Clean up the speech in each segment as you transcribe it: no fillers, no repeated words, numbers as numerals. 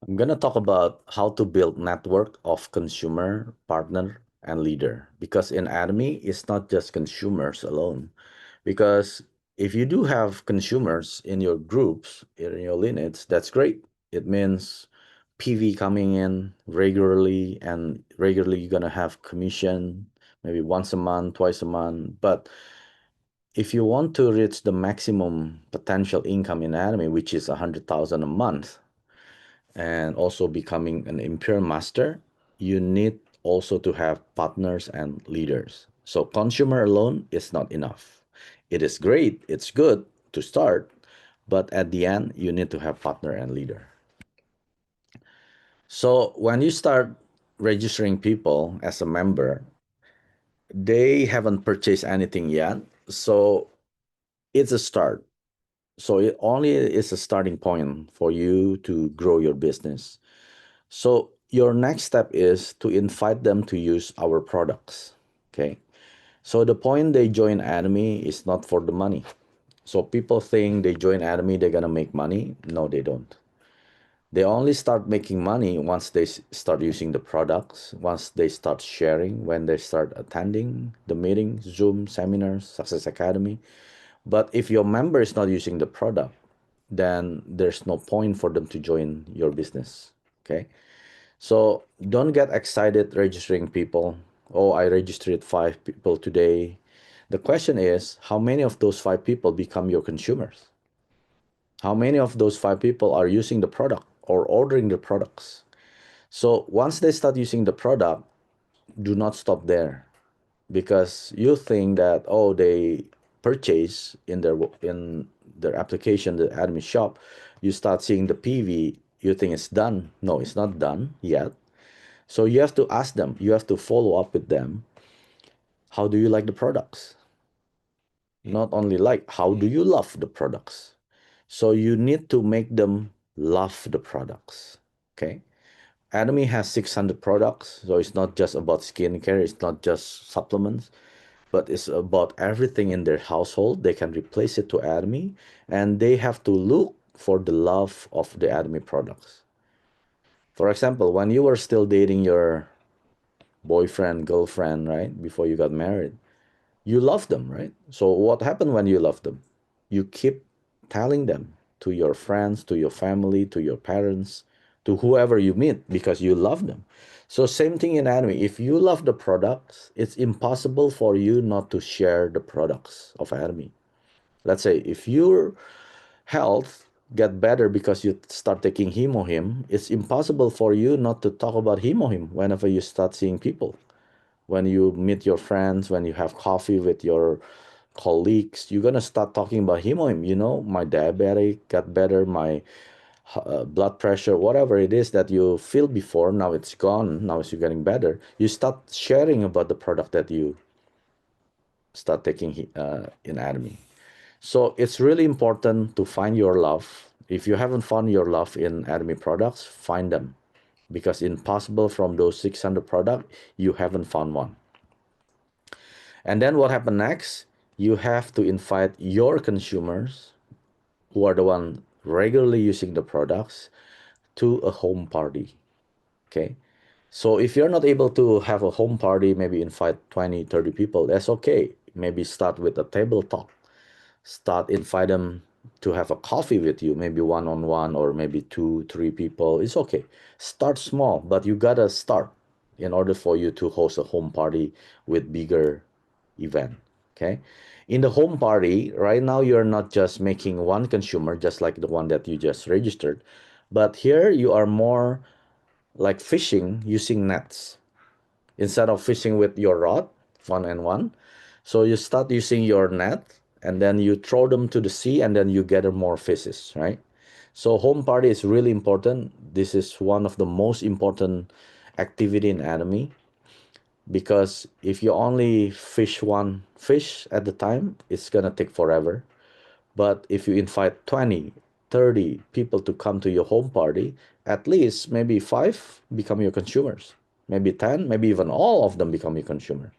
I'm going to talk about how to build network of consumer, partner, and leader. Because in Atomy, it's not just consumers alone. Because if you do have consumers in your groups, in your lineage, that's great. It means PV coming in regularly, and regularly you're going to have commission, maybe once a month, twice a month. But if you want to reach the maximum potential income in Atomy, which is 100,000 a month, and also becoming an imperial master, you need also to have partners and leaders. So consumer alone is not enough. It is great, it's good to start, but at the end, you need to have partner and leader. So when you start registering people as a member, they haven't purchased anything yet. So it's a start. So it only is a starting point for you to grow your business. So your next step is to invite them to use our products. Okay. So the point they join Atomy is not for the money. So people think they join Atomy, they're gonna make money. No, they don't. They only start making money once they start using the products, once they start sharing, when they start attending the meetings, Zoom, seminars, Success Academy. But if your member is not using the product, then there's no point for them to join your business. Okay. So don't get excited registering people. Oh, I registered 5 people today. The question is, how many of those 5 people become your consumers? How many of those 5 people are using the product or ordering the products? So once they start using the product, do not stop there, because you think that, oh, they purchase in their application, the admin shop. You start seeing the PV, you think it's done. No, it's not done yet. So you have to ask them, you have to follow up with them. How do you like the products? Not only like, how do you love the products? So you need to make them love the products. Okay. Atomy has 600 products. So it's not just about skincare, it's not just supplements, but it's about everything in their household. They can replace it to Atomy, and they have to look for the love of the Atomy products. For example, when you were still dating your boyfriend, girlfriend, right? Before you got married, you love them, right? So what happened when you love them? You keep telling them to your friends, to your family, to your parents, to whoever you meet, because you love them. So same thing in Atomy. If you love the products, it's impossible for you not to share the products of Atomy. Let's say if your health get better because you start taking hemohim, it's impossible for you not to talk about hemohim whenever you start seeing people, when you meet your friends, when you have coffee with your colleagues. You're gonna start talking about hemohim. You know, my diabetic got better, my blood pressure, whatever it is that you feel before, now it's gone. Now it's getting better. You start sharing about the product that you start taking in Atomy. So it's really important to find your love. If you haven't found your love in Atomy products, find them, because impossible from those 600 products, you haven't found one. And then what happened next? You have to invite your consumers, who are the one regularly using the products, to a home party. Okay. So if you're not able to have a home party, maybe invite 20, 30 people, that's okay. Maybe start with a table talk. Start invite them to have a coffee with you, maybe one on one, or maybe two, three people. It's okay. Start small, but you gotta start in order for you to host a home party with bigger event. Okay. In the home party, right now, you're not just making one consumer, just like the one that you just registered, but here you are more like fishing using nets instead of fishing with your rod, one and one. So you start using your net, and then you throw them to the sea, and then you gather more fishes, right? So home party is really important. This is one of the most important activity in Atomy, because if you only fish one fish at the time, it's gonna take forever. But if you invite 20, 30 people to come to your home party, at least maybe 5 become your consumers. Maybe 10, maybe even all of them become your consumers.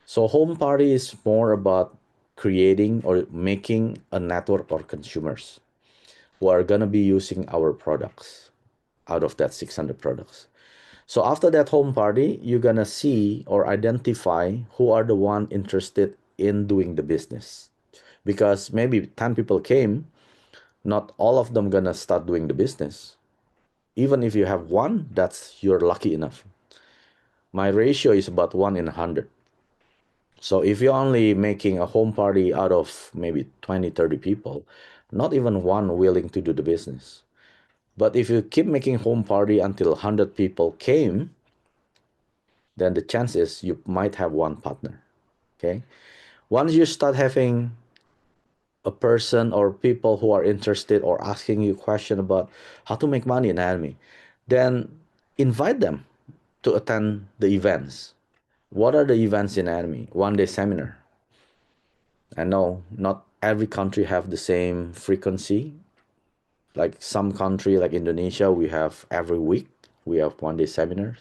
So home party is more about creating or making a network of consumers who are going to be using our products. out of that 600 products. So after that home party, you're gonna see or identify who are the one interested in doing the business. Because maybe 10 people came, not all of them gonna start doing the business. Even if you have one, that's you're lucky enough. My ratio is about 1 in 100. So if you're only making a home party out of maybe 20, 30 people, not even one willing to do the business. But if you keep making home party until 100 people came, then the chances you might have one partner. Okay. Once you start having a person or people who are interested or asking you question about how to make money in Atomy, then invite them to attend the events. What are the events in Atomy? 1 day seminar. I know not every country have the same frequency. Like some country like Indonesia, we have every week. We have 1 day seminars.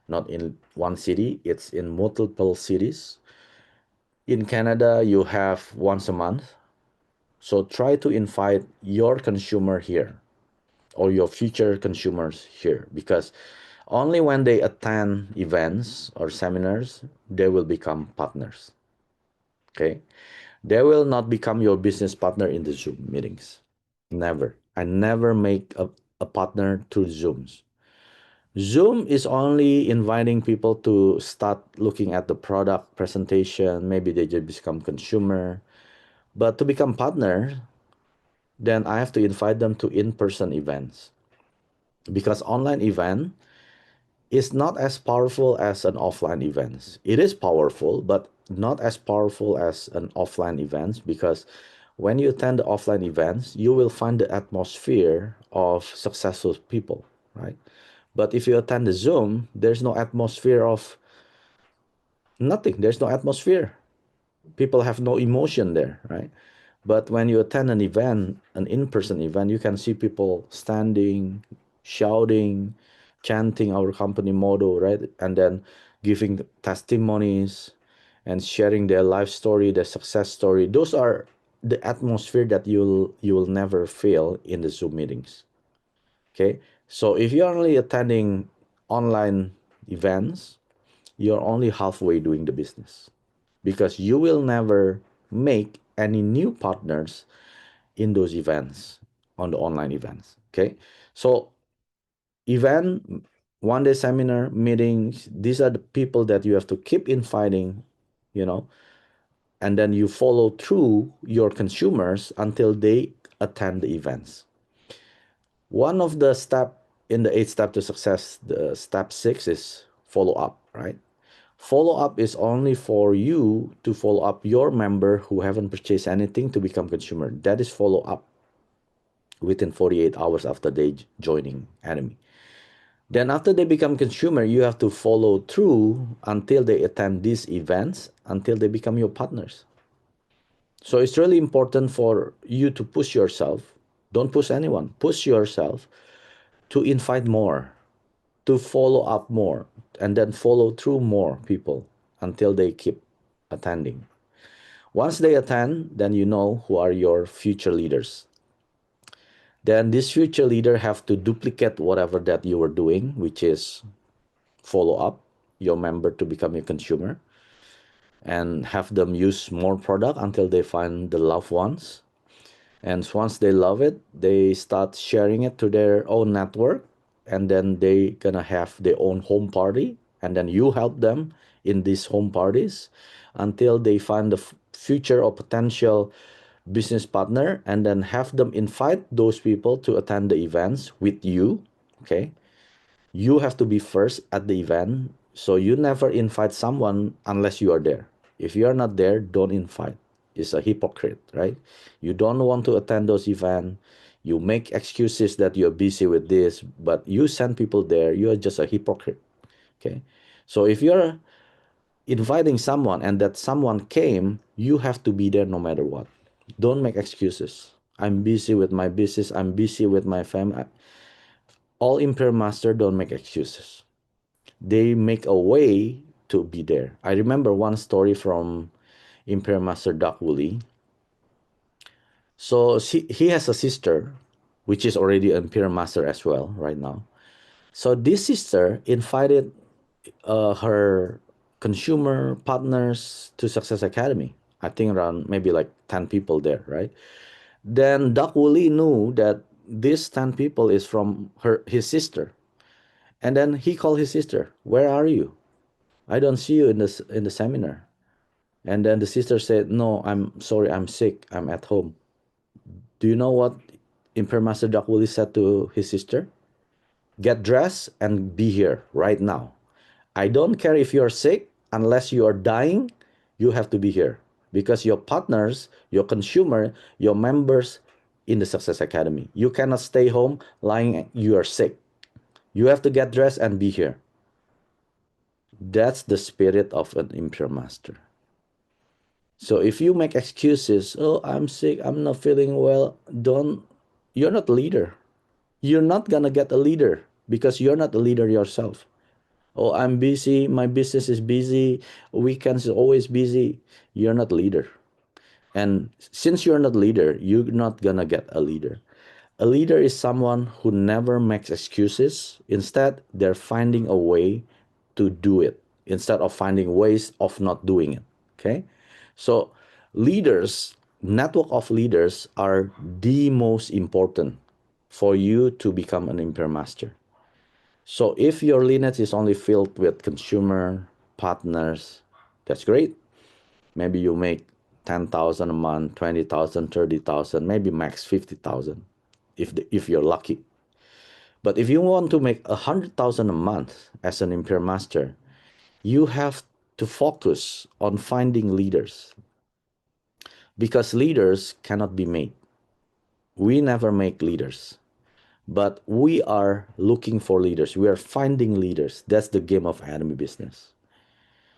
Not in one city, it's in multiple cities. In Canada, you have once a month. So try to invite your consumer here or your future consumers here, because only when they attend events or seminars, they will become partners. Okay. They will not become your business partner in the Zoom meetings. Never. I never make a partner through Zooms. Zoom is only inviting people to start looking at the product presentation. Maybe they just become consumer. But to become partner, then I have to invite them to in-person events. Because online event is not as powerful as an offline event. It is powerful, but not as powerful as an offline event, because when you attend the offline events, you will find the atmosphere of successful people, right? But if you attend the Zoom, there's no atmosphere of nothing. There's no atmosphere. People have no emotion there, right? But when you attend an event, an in-person event, you can see people standing, shouting, chanting our company motto, right? And then giving testimonies and sharing their life story, their success story. Those are the atmosphere that you will never feel in the Zoom meetings. Okay. So if you're only attending online events, you're only halfway doing the business, because you will never make any new partners in those events, on the online events. Okay. So event, 1 day seminar, meetings, these are the people that you have to keep inviting, you know, and then you follow through your consumers until they attend the events. One of the step in the 8 step to success, the step 6 is follow up, right? Follow up is only for you to follow up your member who haven't purchased anything to become consumer. That is follow up within 48 hours after they joining Atomy. Then after they become consumer, you have to follow through until they attend these events, until they become your partners. So it's really important for you to push yourself. Don't push anyone. Push yourself to invite more, to follow up more, and then follow through more people until they keep attending. Once they attend, then you know who are your future leaders. Then this future leader have to duplicate whatever that you were doing, which is follow up your member to become a consumer, and have them use more product until they find the loved ones. And once they love it, they start sharing it to their own network, and then they gonna have their own home party, and then you help them in these home parties until they find the future or potential business partner, and then have them invite those people to attend the events with you. Okay. You have to be first at the event. So you never invite someone unless you are there. If you are not there, don't invite. It's a hypocrite, right? You don't want to attend those events. You make excuses that you're busy with this, but you send people there. You're just a hypocrite. Okay. So if you're inviting someone and that someone came, you have to be there no matter what. Don't make excuses. I'm busy with my business. I'm busy with my family. All Imperial Master don't make excuses. They make a way to be there. I remember one story from Imperial Master Doc Woolley. So he has a sister, which is already an Imperial Master as well right now. So this sister invited her consumer partners to Success Academy. I think around maybe like 10 people there, right? Then Doc Woolley knew that this 10 people is from his sister. And then he called his sister, "Where are you? I don't see you in the seminar." And then the sister said, "No, I'm sorry, I'm sick. I'm at home." Do you know what Imperial Master Doc Woolley said to his sister? "Get dressed and be here right now. I don't care if you're sick, unless you are dying, you have to be here. Because your partners, your consumer, your members in the Success Academy. You cannot stay home lying you are sick. You have to get dressed and be here." That's the spirit of an Imperial Master. So if you make excuses, "Oh, I'm sick, I'm not feeling well," you're not a leader. You're not gonna get a leader because you're not a leader yourself. "Oh, I'm busy, my business is busy, weekends is always busy." You're not a leader. And since you're not a leader, you're not gonna get a leader. A leader is someone who never makes excuses. Instead, they're finding a way to do it instead of finding ways of not doing it. Okay? So, leaders, network of leaders are the most important for you to become an Imperial Master. So, if your lineage is only filled with consumer partners, that's great. Maybe you make 10,000 a month, 20,000, 30,000, maybe max 50,000 if you're lucky. But if you want to make 100,000 a month as an Imperial Master, you have to focus on finding leaders because leaders cannot be made. We never make leaders, but we are looking for leaders. We are finding leaders. That's the game of Atomy business.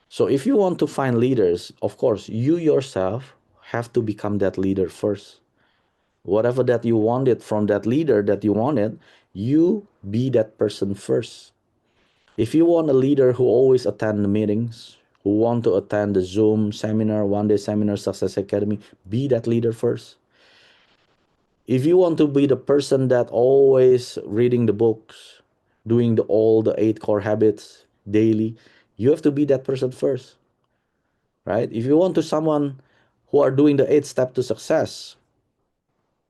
So if you want to find leaders, of course, you yourself have to become that leader first. Whatever that you wanted from that leader that you wanted, you be that person first. If you want a leader who always attend the meetings, who want to attend the Zoom seminar, one day seminar, Success Academy, be that leader first. If you want to be the person that always reading the books, doing all the 8 core habits daily, you have to be that person first, right? If you want to someone who are doing the 8 step to success,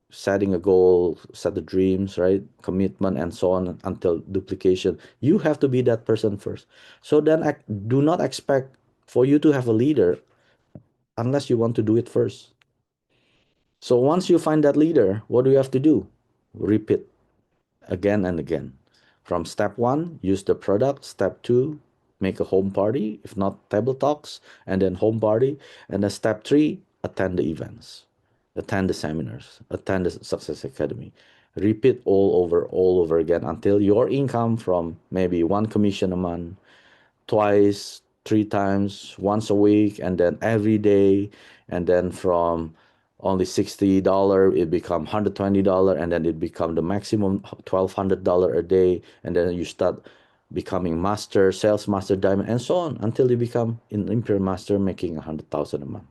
setting a goal, set the dreams, right? Commitment and so on until duplication. You have to be that person first. So then do not expect for you to have a leader unless you want to do it first. So once you find that leader, what do you have to do? Repeat again and again. From step 1, use the product. Step 2, make a home party, if not table talks, and then home party. And then step 3, attend the events, attend the seminars, attend the Success Academy. Repeat all over again until your income from maybe one commission a month, twice, 3 times, once a week, and then every day, and then from only $60 it become $120, and then it become the maximum $1,200 a day, and then you start becoming master, sales master, diamond, and so on until you become an Imperial Master making 100,000 a month.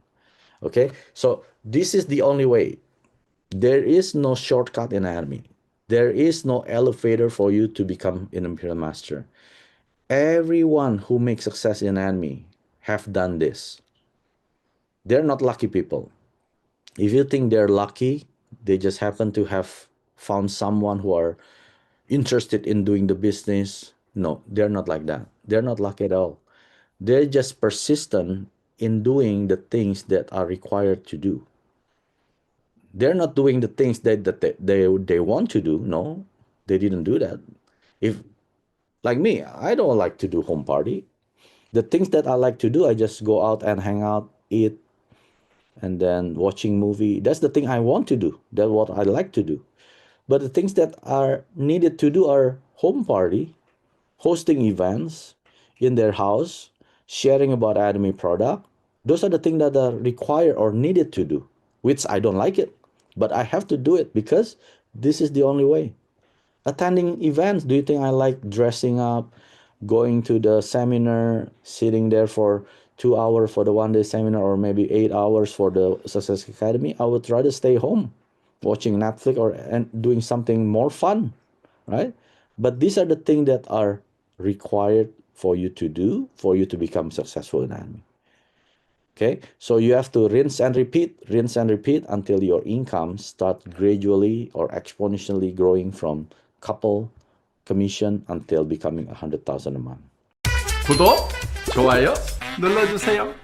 Okay, so this is the only way. There is no shortcut in Atomy. There is no elevator for you to become an Imperial Master. Everyone who makes success in Atomy have done this. They're not lucky people. If you think they're lucky, they just happen to have found someone who are interested in doing the business. No, they're not like that. They're not lucky at all. They're just persistent in doing the things that are required to do. They're not doing the things they want to do. No, they didn't do that. If like me, I don't like to do home party. The things that I like to do, I just go out and hang out, eat, and then watching movie. That's the thing I want to do. That's what I like to do. But the things that are needed to do are home party, hosting events in their house, sharing about Atomy product. Those are the things that are required or needed to do, which I don't like it, but I have to do it because this is the only way. Attending events, do you think I like dressing up, going to the seminar, sitting there for 2 hours for the one day seminar, or maybe 8 hours for the Success Academy? I would rather stay home watching Netflix or and doing something more fun, right? But these are the things that are required for you to do for you to become successful in Atomy. Okay, so you have to rinse and repeat until your income start gradually or exponentially growing from couple commission until becoming 100,000 a month. 구독, 좋아요 눌러주세요.